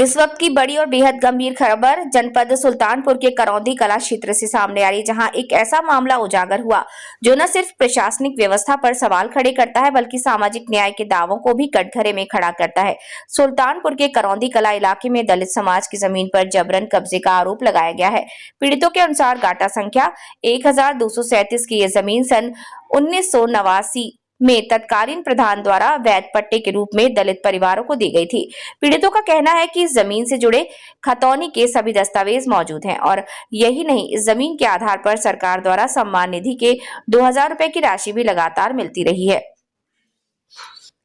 इस वक्त की बड़ी और बेहद गंभीर खबर जनपद सुल्तानपुर के करौंदी कला क्षेत्र से सामने आ रही, जहां एक ऐसा मामला उजागर हुआ जो न सिर्फ प्रशासनिक व्यवस्था पर सवाल खड़े करता है बल्कि सामाजिक न्याय के दावों को भी कटघरे में खड़ा करता है। सुल्तानपुर के करौंदी कला इलाके में दलित समाज की जमीन पर जबरन कब्जे का आरोप लगाया गया है। पीड़ितों के अनुसार गाटा संख्या 1237 की यह जमीन सन 1989 में तत्कालीन प्रधान द्वारा वैध पट्टे के रूप में दलित परिवारों को दी गई थी। पीड़ितों का कहना है कि इस जमीन से जुड़े खतौनी के सभी दस्तावेज मौजूद हैं और यही नहीं, इस जमीन के आधार पर सरकार द्वारा सम्मान निधि के 2000 रुपए की राशि भी लगातार मिलती रही है।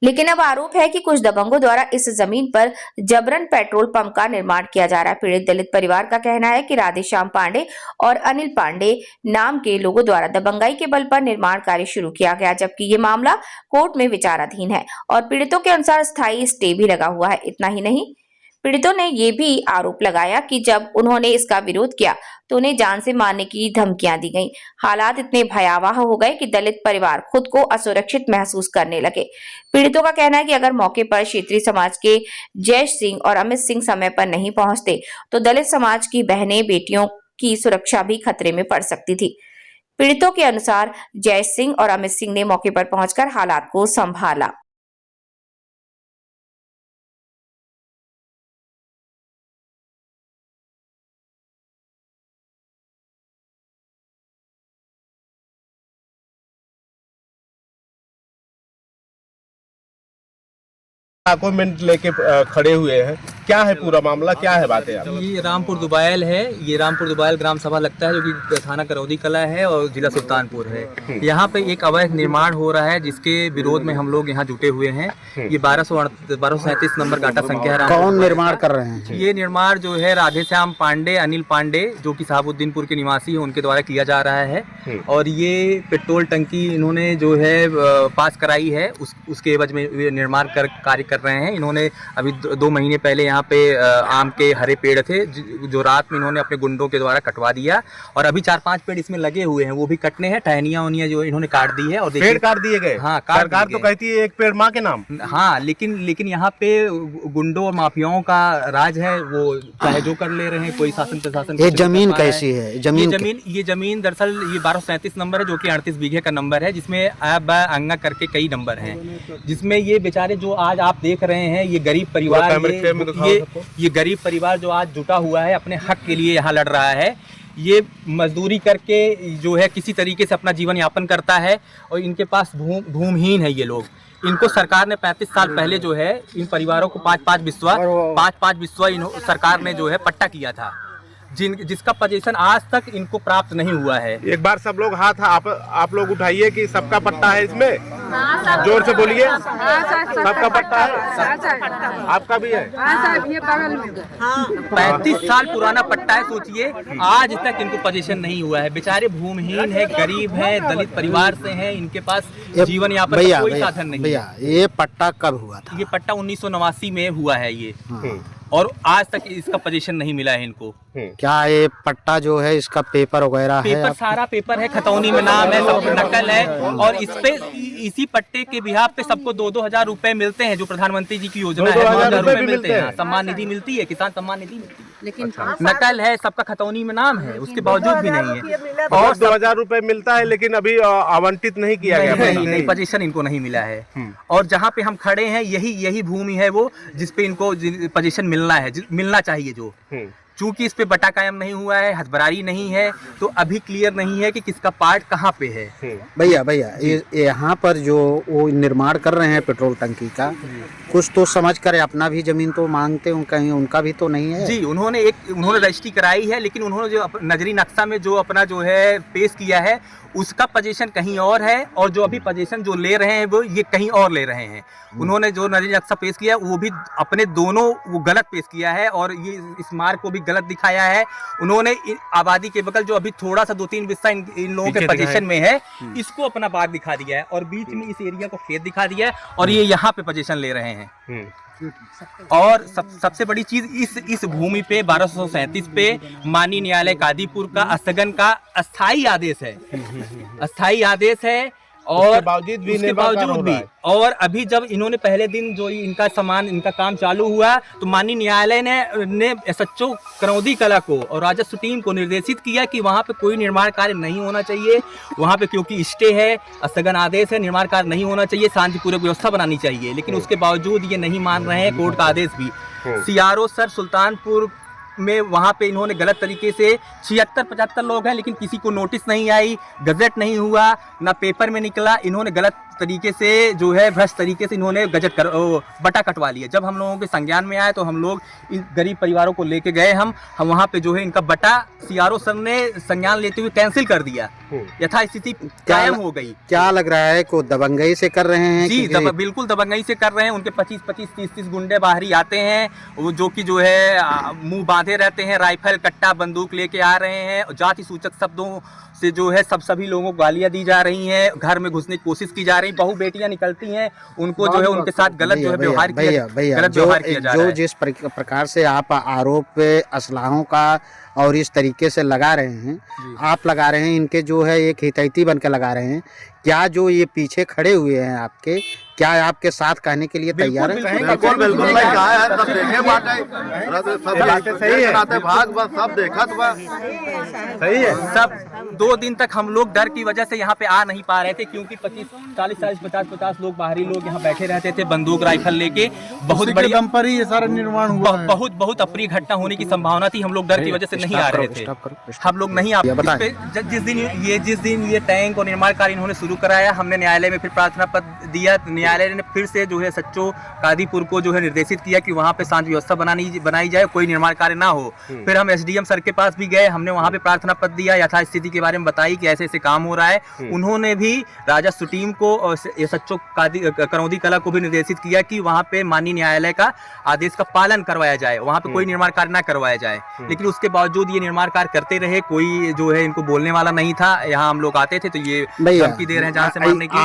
लेकिन अब आरोप है कि कुछ दबंगों द्वारा इस जमीन पर जबरन पेट्रोल पंप का निर्माण किया जा रहा है। पीड़ित दलित परिवार का कहना है कि राधेश्याम पांडे और अनिल पांडे नाम के लोगों द्वारा दबंगाई के बल पर निर्माण कार्य शुरू किया गया, जबकि ये मामला कोर्ट में विचाराधीन है और पीड़ितों के अनुसार स्थायी स्टे भी लगा हुआ है। इतना ही नहीं, पीड़ितों ने ये भी आरोप लगाया कि जब उन्होंने इसका विरोध किया तो उन्हें जान से मारने की धमकियां दी गईं। हालात इतने भयावह हो गए कि दलित परिवार खुद को असुरक्षित महसूस करने लगे। पीड़ितों का कहना है कि अगर मौके पर क्षेत्रीय समाज के जय सिंह और अमित सिंह समय पर नहीं पहुंचते तो दलित समाज की बहनें बेटियों की सुरक्षा भी खतरे में पड़ सकती थी। पीड़ितों के अनुसार जय सिंह और अमित सिंह ने मौके पर पहुंचकर हालात को संभाला। डॉक्यूमेंट लेके खड़े हुए हैं, क्या है पूरा मामला, क्या है बातें? ये रामपुर दुबायल है। ये रामपुर दुबायल ग्राम सभा लगता है, जो कि थाना करौदी कला है और जिला सुल्तानपुर है। यहाँ पे एक अवैध निर्माण हो रहा है जिसके विरोध में हम लोग यहाँ जुटे हुए हैं। ये 1237 नंबर गाटा संख्या है। कौन निर्माण कर रहे हैं? ये निर्माण जो है राधेश्याम पांडे, अनिल पांडे, जो कि साहबुद्दीनपुर के निवासी है, उनके द्वारा किया जा रहा है। और ये पेट्रोल टंकी इन्होंने जो है पास कराई है, उसके एवज में निर्माण कार्य कर रहे हैं। इन्होंने अभी 2 महीने पहले यहाँ पे आम के हरे पेड़ थे जो रात में इन्होंने अपने गुंडों के द्वारा कटवा दिया, और अभी 4-5 पेड़ इसमें लगे हुए हैं, वो भी कटने हैं। टहनियां उनियां जो इन्होंने काट दी है और पेड़ काट दिए गए। हाँ, सरकार तो कहती है एक पेड़ माँ के नाम। हाँ, लेकिन यहाँ पे गुंडों और माफियाओं का राज है, वो चाहे जो कर ले रहे हैं, कोई शासन प्रशासन। ये जमीन कैसी है? ये जमीन दरअसल ये 1237 नंबर है, जो कि 38 बीघे का नंबर है, जिसमें अंगा करके कई नंबर हैं, जिसमें ये बेचारे जो आज आप देख रहे हैं, ये गरीब परिवार, ये गरीब परिवार जो आज जुटा हुआ है अपने हक के लिए यहाँ लड़ रहा है। ये मजदूरी करके जो है किसी तरीके से अपना जीवन यापन करता है, और इनके पास भूमिहीन है ये लोग। इनको सरकार ने 35 साल पहले जो है इन परिवारों को 5-5 बिस्वा सरकार ने जो है पट्टा किया था, जिसका पोजीशन आज तक इनको प्राप्त नहीं हुआ है। एक बार सब लोग हाथ आप लोग उठाइए कि सबका पट्टा है इसमें, जोर से बोलिए। सबका पट्टा है? आपका भी है? 35 साल पुराना पट्टा है। सोचिए, आज तक इनको पोजीशन नहीं हुआ है। बेचारे भूमिहीन है, गरीब है, दलित परिवार से हैं, इनके पास जीवन यापन का कोई साधन नहीं। भैया, ये पट्टा कब हुआ था? ये पट्टा 1989 में हुआ है ये, और आज तक इसका पोजीशन नहीं मिला है इनको। क्या ये पट्टा जो है इसका पेपर वगैरह है? सारा पेपर है, खतौनी में नाम है, सब नकल है, और इसी पट्टे के बिहाफ पे सबको 2-2 हजार रुपए मिलते हैं, जो प्रधानमंत्री जी की योजना है। 2,000 रुपए मिलते हैं, सम्मान निधि मिलती है, किसान सम्मान निधि मिलती है, लेकिन नकल है, सबका खतौनी में नाम है, उसके बावजूद भी नहीं है। और 2,000 रुपए मिलता है, लेकिन अभी आवंटित नहीं किया गया, नहीं पोजीशन इनको नहीं मिला है। और जहाँ पे हम खड़े हैं, यही भूमि है वो जिसपे इनको पोजीशन मिलना चाहिए। जो चूंकि इस पे बटा कायम नहीं हुआ है, हथबरारी नहीं है, तो अभी क्लियर नहीं है कि किसका पार्ट कहाँ पे है। भैया यहाँ पर जो वो निर्माण कर रहे हैं पेट्रोल टंकी का, कुछ तो समझ कर अपना भी जमीन तो मांगते हैं, कहीं उनका भी तो नहीं है? जी, उन्होंने रजिस्ट्री कराई है, लेकिन उन्होंने जो नजरी नक्शा में जो अपना जो है पेश किया है, उसका पोजीशन कहीं और है, और जो अभी पोजीशन जो ले रहे हैं वो ये कहीं और ले रहे हैं। उन्होंने जो नजरी नक्शा पेश किया वो भी अपने दोनों वो गलत पेश किया है, और ये इस मार्ग को भी गलत दिखाया है। उन्होंने आबादी के बगल जो अभी थोड़ा सा 2-3 बिस्सा इन लोगों के पोजीशन में है, इसको अपना बाग दिखा दिया है, और बीच में इस एरिया को खेत दिखा दिया है, और ये यहाँ पे पोजीशन ले रहे हैं। और सबसे बड़ी चीज, इस भूमि पे 1237 पे माननीय न्यायालय कादीपुर का स्थगन का अस्थाई आदेश है। और उसके बावजूद भी उसके निर्माण कार्य बावजूद हो भी रहा है। और अभी जब इन्होंने पहले दिन जो इनका काम चालू हुआ तो माननीय न्यायालय ने एसएचओ करौंदी कला को और राजस्व टीम को निर्देशित किया कि वहाँ पे कोई निर्माण कार्य नहीं होना चाहिए, वहाँ पे क्योंकि स्टे है, स्थगन आदेश है, निर्माण कार्य नहीं होना चाहिए, शांतिपूर्वक व्यवस्था बनानी चाहिए, लेकिन उसके बावजूद ये नहीं मान रहे हैं कोर्ट का आदेश भी। सीआरओ सर सुल्तानपुर में वहाँ पे इन्होंने गलत तरीके से 76-75 लोग हैं, लेकिन किसी को नोटिस नहीं आई, गजट नहीं हुआ, ना पेपर में निकला, इन्होंने गलत तरीके से जो है भ्रष्ट तरीके से इन्होंने बटा कटवा लिया। जब हम लोगों के संज्ञान में आए तो हम लोग इन गरीब परिवारों को लेके गए, हम वहाँ पे जो है इनका बटा सीआरओ सर ने संज्ञान लेते हुए कैंसिल कर दिया, यथास्थिति कायम हो गई। क्या लग रहा है को दबंगई से कर रहे हैं? जी बिल्कुल दबंगई से कर रहे हैं। उनके 25-25, 30-30 गुंडे बाहरी आते हैं, वो जो कि जो है मुंह बांधे रहते हैं, राइफल कट्टा बंदूक लेके आ रहे हैं, जाति सूचक शब्दों से जो है सभी लोगों को गालियां दी जा रही हैं, घर में घुसने की कोशिश की जा रही, बहु बेटियां निकलती हैं, उनको जो है उनके साथ गलत जो है व्यवहार किया जा रहा है। जिस प्रकार से आप आरोप असलाहों का और इस तरीके से लगा रहे हैं, आप लगा रहे हैं, इनके जो है एक हितैषी बन के लगा रहे हैं, क्या जो ये पीछे खड़े हुए हैं आपके, क्या आपके साथ कहने के लिए तैयार है? बिल्कुल भाई, कहा है सब देखे बाटे, सब सही है, भाग बस सब देखा तो बस सही है। सब 2 दिन तक हम लोग डर की वजह से यहाँ पे आ नहीं पा रहे थे, क्योंकि 40-40, 50-50 लोग बाहरी लोग यहाँ बैठे रहते थे बंदूक राइफल लेके। बहुत बड़ी दम पर ही ये सारा निर्माण हुआ, बहुत अप्रिय घटना होने की संभावना थी। हम लोग डर की वजह से नहीं आ रहे थे, हम लोग नहीं आ जिस दिन ये टैंक और निर्माण कार्य इन्होंने शुरू कराया, हमने न्यायालय में फिर प्रार्थना पत्र दिया। न्यायालय ने फिर से जो है सच्चो कादीपुर को जो है निर्देशित किया कि वहाँ पे शांति व्यवस्था बनाई जाए, कोई निर्माण कार्य ना हो। फिर हम एसडीएम सर के पास भी गए, हमने वहाँ पे प्रार्थना पत्र दिया, यथास्थिति के बारे में बताई कि ऐसे ऐसे काम हो रहा है। उन्होंने भी राजस्व टीम को और सच्चो करौंदी कला को भी निर्देशित किया कि वहाँ पे माननीय न्यायालय का आदेश का पालन करवाया जाए, वहाँ पे कोई निर्माण कार्य ना करवाया जाए। लेकिन उसके बावजूद ये निर्माण कार्य करते रहे, कोई जो है इनको बोलने वाला नहीं था। यहाँ हम लोग आते थे तो ये धमकी दे रहे हैं जान से मारने की।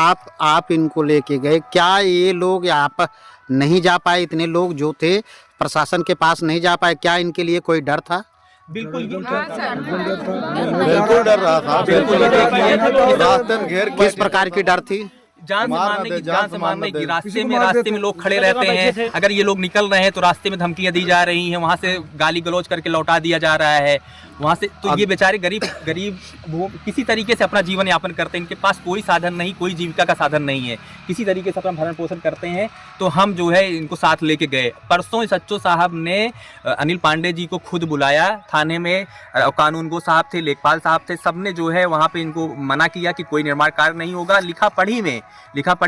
आप इनको लेके गए, क्या ये लोग यहाँ पर नहीं जा पाए? इतने लोग जो थे प्रशासन के पास नहीं जा पाए, क्या इनके लिए कोई डर था? बिल्कुल बिल्कुल डर रहा था, रास्ते घेर किस प्रकार की डर थी? जान से मारने की। रास्ते में लोग खड़े रहते हैं, अगर ये लोग निकल रहे हैं तो रास्ते में धमकियां दी जा रही हैं, वहाँ से गाली गलौज करके लौटा दिया जा रहा है वहाँ से। तो ये बेचारे गरीब वो किसी तरीके से अपना जीवन यापन करते हैं, इनके पास कोई साधन नहीं, कोई जीविका का साधन नहीं है, किसी तरीके से अपना भरण पोषण करते हैं। तो हम जो है इनको साथ लेके गए। परसों सच्चो साहब ने अनिल पांडे जी को खुद बुलाया थाने में, कानूनगो साहब थे, लेखपाल साहब थे, सबने जो है वहाँ पे इनको मना किया कि कोई निर्माण कार्य नहीं होगा। लिखा पढ़ी में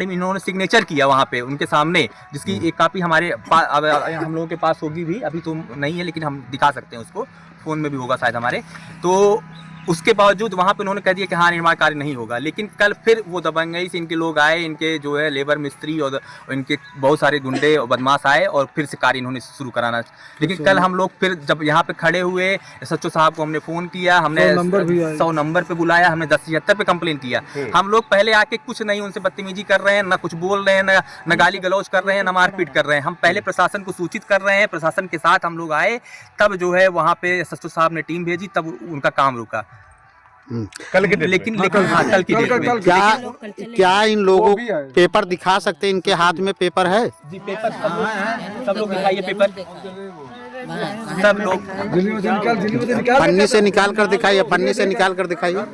इन्होंने सिग्नेचर किया वहाँ पे उनके सामने, जिसकी एक कॉपी हमारे हम लोगों के पास होगी भी, अभी तो नहीं है लेकिन हम दिखा सकते हैं, उसको फोन में भी होगा शायद हमारे। तो उसके बावजूद वहाँ पे उन्होंने कह दिया कि हाँ निर्माण कार्य नहीं होगा। लेकिन कल फिर वो दबंगई से इनके लोग आए, इनके जो है लेबर मिस्त्री और इनके बहुत सारे गुंडे और बदमाश आए और फिर से कार्य इन्होंने शुरू कराना। लेकिन कल हम लोग फिर जब यहाँ पे खड़े हुए, सच्चो साहब को हमने फ़ोन किया, हमने 100 नंबर पे बुलाया, हमने 1076 पे कंप्लेन किया। हम लोग पहले आके कुछ नहीं उनसे बदतमीजी कर रहे हैं, ना कुछ बोल रहे हैं, न गाली गलौज कर रहे हैं, न मारपीट कर रहे हैं। हम पहले प्रशासन को सूचित कर रहे हैं, प्रशासन के साथ हम लोग आए, तब जो है वहाँ पे सच्चो साहब ने टीम भेजी, तब उनका काम रुका। कल के लेकिन हाँ, कल की डेट में क्या इन लोगों पेपर दिखा सकते हैं? इनके हाथ में पेपर है? जी पेपर सब लोग दिखाइए पेपर, सब लोग पन्नी से निकाल कर दिखाइए, पन्नी से निकाल कर दिखाइए।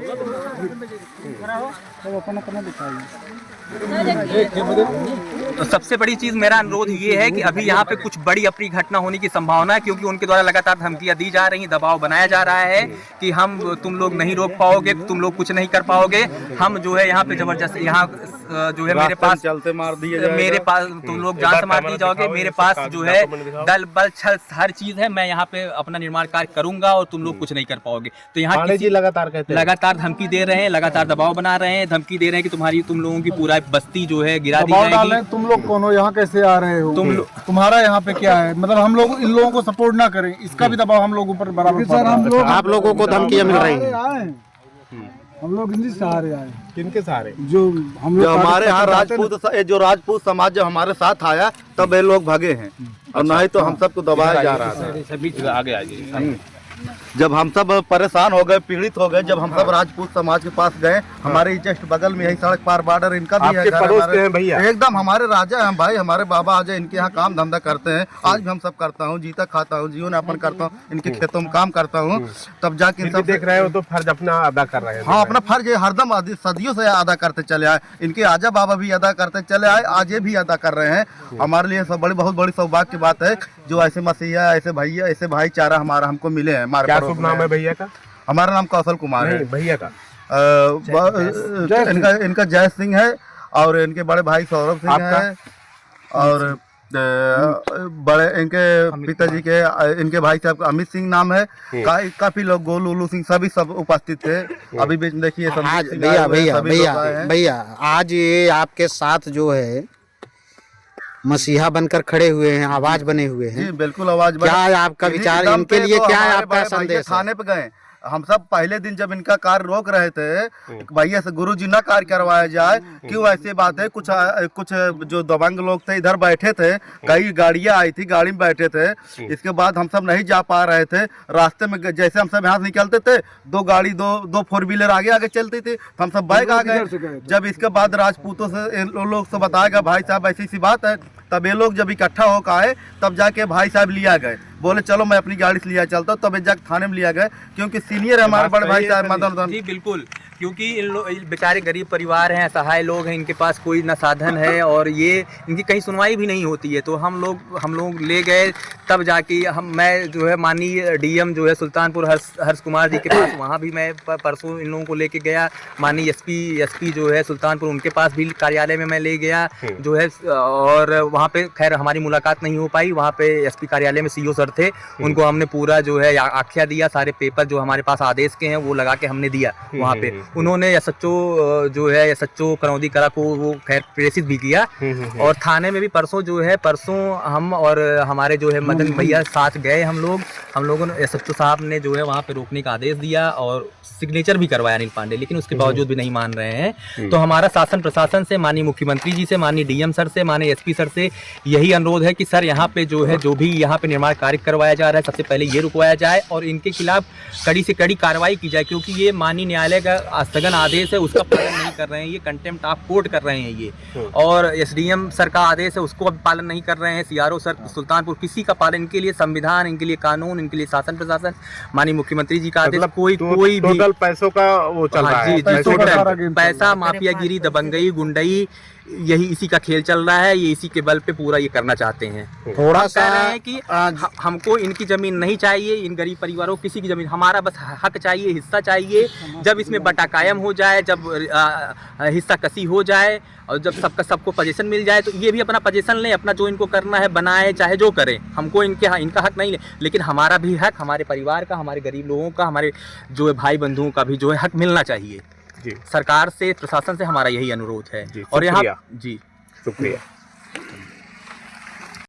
तो सबसे बड़ी चीज मेरा अनुरोध ये है कि अभी यहाँ पे कुछ बड़ी अप्रिय घटना होने की संभावना है, क्योंकि उनके द्वारा लगातार धमकियां दी जा रही हैं, दबाव बनाया जा रहा है कि तुम लोग नहीं रोक पाओगे, तुम लोग कुछ नहीं कर पाओगे। हम जो है यहाँ पे जबरदस्ती, यहाँ जो है मेरे पास चलते मार दिए, मेरे पास तुम लोग जान से मार दिए जाओगे, मेरे पास जो है दल बल छल हर चीज है, मैं यहाँ पे अपना निर्माण कार्य करूंगा और तुम लोग कुछ नहीं कर पाओगे। तो यहाँ लगातार धमकी दे रहे हैं, लगातार दबाव बना रहे हैं, धमकी दे रहे हैं कि तुम लोगों की पूरा बस्ती जो है गिरा दी जाएगी। तुम लोग कौन हो, यहाँ कैसे आ रहे हो, तुम्हारा यहाँ पे क्या है, मतलब हम लोग इन लोगों को सपोर्ट ना करें, इसका भी दबाव हम लोगों पर बराबर। सर आप लोगों को धमकियां मिल रही हैं? हम लोग इनके सहारे आए। किनके सहारे? जो हम लोग हमारे यहाँ राजपूत समाज जो हमारे साथ आया, तब ये लोग भागे हैं, और नहीं तो हम सबको दबाया जा रहा था। आगे जब हम सब परेशान हो गए, पीड़ित हो गए, जब हम सब राजपूत समाज के पास गए, हमारे जस्ट बगल में यही सड़क पार बॉर्डर इनका भी है, आपके घर पड़ोस हमारे- के हैं भैया? एकदम हमारे राजा हैं भाई, हमारे बाबा आजा, इनके यहाँ काम धंधा करते हैं। आज भी हम सब करता हूँ, जीता खाता हूँ, जीवन यापन करता हूँ, इनके खेतों में काम करता हूँ। तब जाके इन फिर सब भी देख रहे हो तो फर्ज अपना अदा कर रहे हैं। हाँ, अपना फर्ज है, हरदम सदियों से अदा करते चले आए। इनके आजा बाबा भी अदा करते चले आए, आज ये भी अदा कर रहे हैं। हमारे लिए सब बहुत बड़ी सौभाग्य की बात है जो ऐसे मसीहा, ऐसे भैया, ऐसे भाईचारा हमारा हमको मिले हैं। हमारे क्या पड़ोस शुभ में नाम है भैया का? हमारा नाम कौशल कुमार है। नहीं, भैया का इनका जय सिंह है और इनके बड़े भाई सौरभ सिंह आपका? है और बड़े इनके पिताजी के इनके भाई साहब का अमित सिंह नाम है। काफी लोग, गोलू उलू सिंह सभी सब उपस्थित थे। अभी बीच में देखिए आज भैया आज ये आपके साथ जो है मसीहा बनकर खड़े हुए हैं, आवाज बने हुए हैं। जी बिल्कुल, आवाज क्या है आपका विचार इनके लिए? क्या है आपका संदेश? थाने पे गए हम सब पहले दिन जब इनका कार्य रोक रहे थे, भैया से गुरु जी ना कार्य करवाया जाए, क्यों ऐसी बात है। कुछ जो दबंग लोग थे इधर बैठे थे, कई गाड़ियां आई थी, गाड़ी में बैठे थे। इसके बाद हम सब नहीं जा पा रहे थे। रास्ते में जैसे हम सब यहाँ से निकलते थे, दो 4 व्हीलर आगे चलती थी, तो हम सब बाइक आ गए। जब इसके बाद राजपूतों से लोग से बताया गया भाई साहब ऐसी सी बात है, तब ये लोग जब इकट्ठा होकर आए तब जाके भाई साहब लिया गए। बोले चलो मैं अपनी गाड़ी से लिया चलता हूँ, तब जाके थाने में लिया गया, क्योंकि सीनियर है हमारे बड़े भाई साहब मदन। जी बिल्कुल, क्योंकि इन बेचारे गरीब परिवार हैं, असहाय लोग हैं, इनके पास कोई ना साधन है और ये इनकी कहीं सुनवाई भी नहीं होती है। तो हम लोग ले गए, तब जाके मैं जो है माननीय डीएम जो है सुल्तानपुर हर्ष कुमार जी के पास, वहाँ भी मैं परसों इन लोगों को लेके गया। माननीय एसपी जो है सुल्तानपुर, उनके पास भी कार्यालय में मैं ले गया जो है, और वहाँ पे खैर हमारी मुलाकात नहीं हो पाई। वहाँ पे एसपी कार्यालय में सीओ सर थे, उनको हमने पूरा जो है आख्या दिया, सारे पेपर जो हमारे पास आदेश के हैं वो लगा के हमने दिया वहाँ पे। उन्होंने एसएचओ जो है एसएचओ करौंदी कला को वो खैर प्रेषित भी किया। और थाने में भी परसों हम और हमारे जो है मदन भैया साथ गए। हम लोगों ने एसएचओ साहब ने जो है वहाँ पे रोकने का आदेश दिया और सिग्नेचर भी करवाया अनिल पांडे, लेकिन उसके बावजूद भी नहीं मान रहे हैं। तो हमारा शासन प्रशासन से, माननीय मुख्यमंत्री जी से, माननीय डीएम सर से, माननीय एसपी सर से यही अनुरोध है कि सर यहाँ पे जो है जो भी यहाँ पे निर्माण कार्य करवाया जा रहा है, सबसे पहले ये रुकवाया जाए और इनके खिलाफ कड़ी से कड़ी कार्रवाई की जाए, क्योंकि ये माननीय न्यायालय का स्थगन आदेश है उसका पालन नहीं कर रहे हैं, ये कंटेम्प्ट ऑफ कोर्ट कर रहे हैं ये। और एसडीएम सर का आदेश है उसको पालन नहीं कर रहे हैं, सीआरओ सर सुल्तानपुर, किसी का पालन, इनके लिए संविधान, इनके लिए कानून, इनके लिए शासन प्रशासन, माननीय मुख्यमंत्री जी का आदेश, कोई भी टोटल पैसों का वो चल रहा है। पैसा, माफियागिरी, दबंगई, गुंडई, यही इसी का खेल चल रहा है। ये इसी के बल पे पूरा ये करना चाहते हैं। थोड़ा सा कह रहे हैं कि हमको इनकी जमीन नहीं चाहिए, इन गरीब परिवारों को किसी की जमीन, हमारा बस हक चाहिए, हिस्सा चाहिए। जब इसमें बटा कायम हो जाए, जब हिस्सा कसी हो जाए और जब सबको पोजीशन मिल जाए, तो ये भी अपना पोजीशन लें, अपना जो इनको करना है बनाए, चाहे जो करें। हमको इनका हक नहीं, लेकिन हमारा भी हक, हमारे परिवार का, हमारे गरीब लोगों का, हमारे जो है भाई बंधुओं का भी जो है हक मिलना चाहिए। जी, सरकार से, प्रशासन से हमारा यही अनुरोध है। जी, और यहाँ शुक्रिया। जी शुक्रिया।